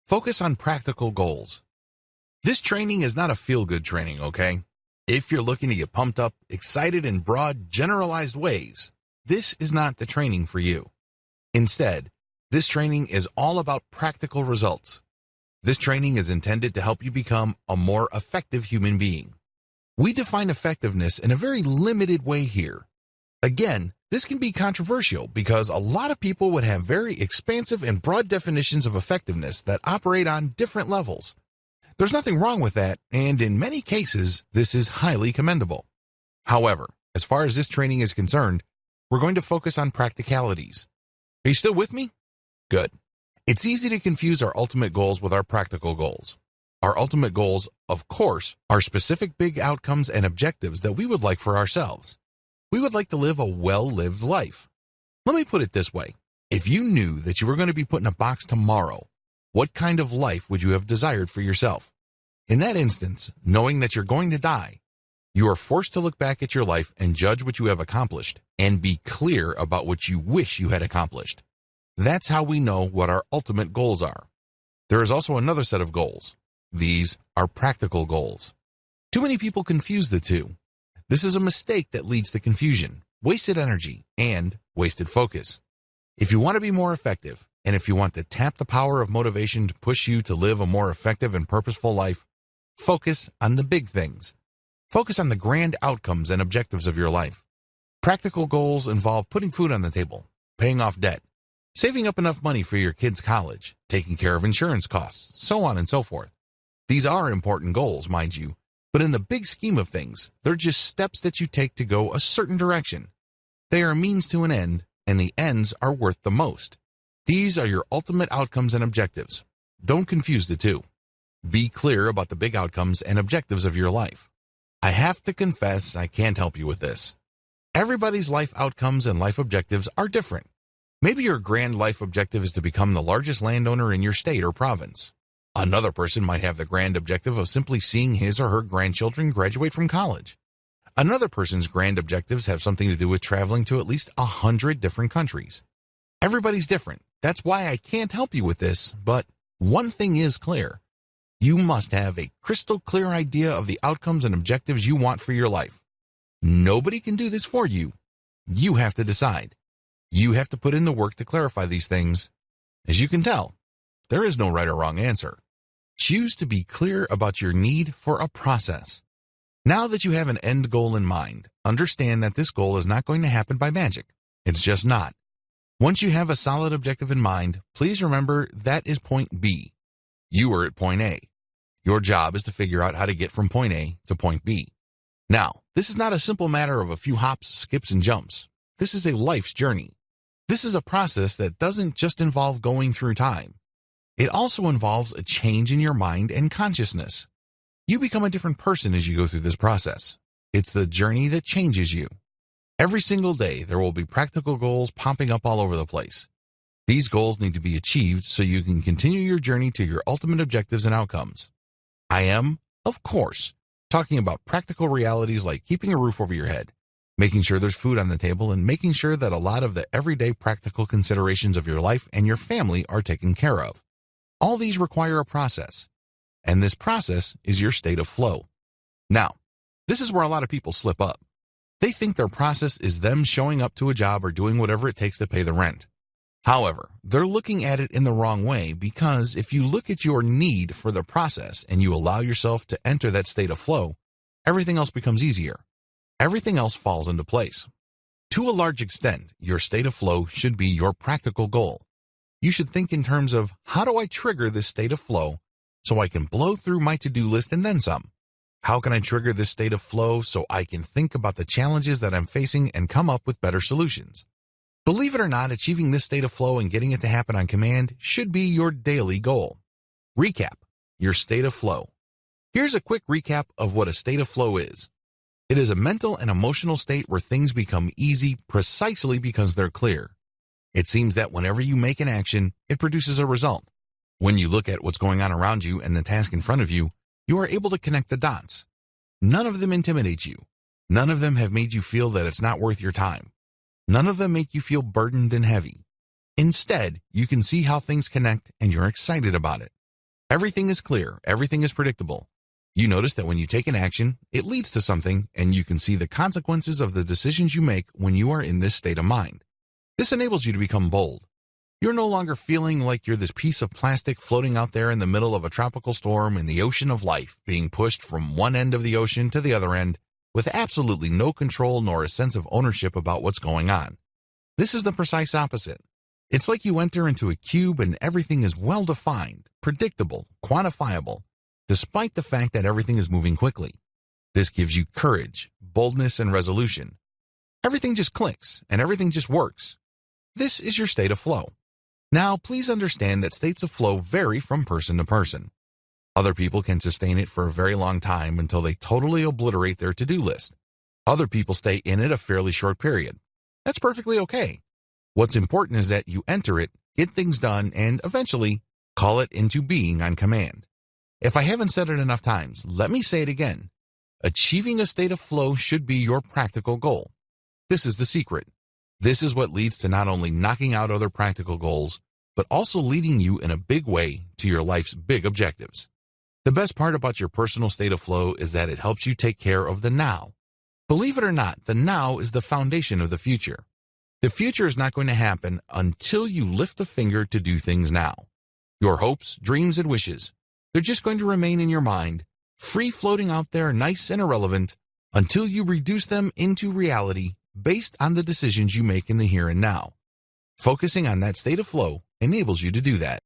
Focus on practical goals. This training is not a feel-good training, okay? If you're looking to get pumped up, excited in broad, generalized ways, this is not the training for you. Instead, this training is all about practical results. This training is intended to help you become a more effective human being. We define effectiveness in a very limited way here. Again, this can be controversial because a lot of people would have very expansive and broad definitions of effectiveness that operate on different levels. There's nothing wrong with that, and in many cases, this is highly commendable. However, as far as this training is concerned, we're going to focus on practicalities. Are you still with me? Good. It's easy to confuse our ultimate goals with our practical goals. Our ultimate goals, of course, are specific big outcomes and objectives that we would like for ourselves. We would like to live a well-lived life. Let me put it this way. If you knew that you were going to be put in a box tomorrow, what kind of life would you have desired for yourself? In that instance, knowing that you're going to die, you are forced to look back at your life and judge what you have accomplished and be clear about what you wish you had accomplished. That's how we know what our ultimate goals are. There is also another set of goals. These are practical goals. Too many people confuse the two. This is a mistake that leads to confusion, wasted energy, and wasted focus. If you want to be more effective, and if you want to tap the power of motivation to push you to live a more effective and purposeful life, focus on the big things. Focus on the grand outcomes and objectives of your life. Practical goals involve putting food on the table, paying off debt, saving up enough money for your kids' college, taking care of insurance costs, so on and so forth. These are important goals, mind you, but in the big scheme of things, they're just steps that you take to go a certain direction. They are a means to an end, and the ends are worth the most. These are your ultimate outcomes and objectives. Don't confuse the two. Be clear about the big outcomes and objectives of your life. I have to confess I can't help you with this. Everybody's life outcomes and life objectives are different. Maybe your grand life objective is to become the largest landowner in your state or province. Another person might have the grand objective of simply seeing his or her grandchildren graduate from college. Another person's grand objectives have something to do with traveling to at least 100 different countries. Everybody's different. That's why I can't help you with this, but one thing is clear. You must have a crystal clear idea of the outcomes and objectives you want for your life. Nobody can do this for you. You have to decide. You have to put in the work to clarify these things. As you can tell, there is no right or wrong answer. Choose to be clear about your need for a process. Now that you have an end goal in mind, understand that this goal is not going to happen by magic. It's just not. Once you have a solid objective in mind, please remember that is point B. You are at point A. Your job is to figure out how to get from point A to point B. Now, this is not a simple matter of a few hops, skips, and jumps. This is a life's journey. This is a process that doesn't just involve going through time. It also involves a change in your mind and consciousness. You become a different person as you go through this process. It's the journey that changes you. Every single day, there will be practical goals popping up all over the place. These goals need to be achieved so you can continue your journey to your ultimate objectives and outcomes. I am, of course, talking about practical realities like keeping a roof over your head, making sure there's food on the table, and making sure that a lot of the everyday practical considerations of your life and your family are taken care of. All these require a process, and this process is your state of flow. Now, this is where a lot of people slip up. They think their process is them showing up to a job or doing whatever it takes to pay the rent. However, they're looking at it in the wrong way because if you look at your need for the process and you allow yourself to enter that state of flow, everything else becomes easier. Everything else falls into place. To a large extent, your state of flow should be your practical goal. You should think in terms of, how do I trigger this state of flow so I can blow through my to-do list and then some? How can I trigger this state of flow so I can think about the challenges that I'm facing and come up with better solutions? Believe it or not, achieving this state of flow and getting it to happen on command should be your daily goal. Recap: your state of flow. Here's a quick recap of what a state of flow is. It is a mental and emotional state where things become easy precisely because they're clear. It seems that whenever you make an action, it produces a result. When you look at what's going on around you and the task in front of you, you are able to connect the dots. None of them intimidate you. None of them have made you feel that it's not worth your time. None of them make you feel burdened and heavy. Instead, you can see how things connect and you're excited about it. Everything is clear, everything is predictable. You notice that when you take an action, it leads to something, and you can see the consequences of the decisions you make when you are in this state of mind. This enables you to become bold. You're no longer feeling like you're this piece of plastic floating out there in the middle of a tropical storm in the ocean of life, being pushed from one end of the ocean to the other end, with absolutely no control nor a sense of ownership about what's going on. This is the precise opposite. It's like you enter into a cube and everything is well-defined, predictable, quantifiable, despite the fact that everything is moving quickly. This gives you courage, boldness, and resolution. Everything just clicks, and everything just works. This is your state of flow. Now, please understand that states of flow vary from person to person. Other people can sustain it for a very long time until they totally obliterate their to-do list. Other people stay in it a fairly short period. That's perfectly okay. What's important is that you enter it, get things done, and eventually call it into being on command. If I haven't said it enough times, let me say it again. Achieving a state of flow should be your practical goal. This is the secret. This is what leads to not only knocking out other practical goals, but also leading you in a big way to your life's big objectives. The best part about your personal state of flow is that it helps you take care of the now. Believe it or not, the now is the foundation of the future. The future is not going to happen until you lift a finger to do things now. Your hopes, dreams, and wishes, they're just going to remain in your mind, free floating out there, nice and irrelevant, until you reduce them into reality based on the decisions you make in the here and now. Focusing on that state of flow enables you to do that.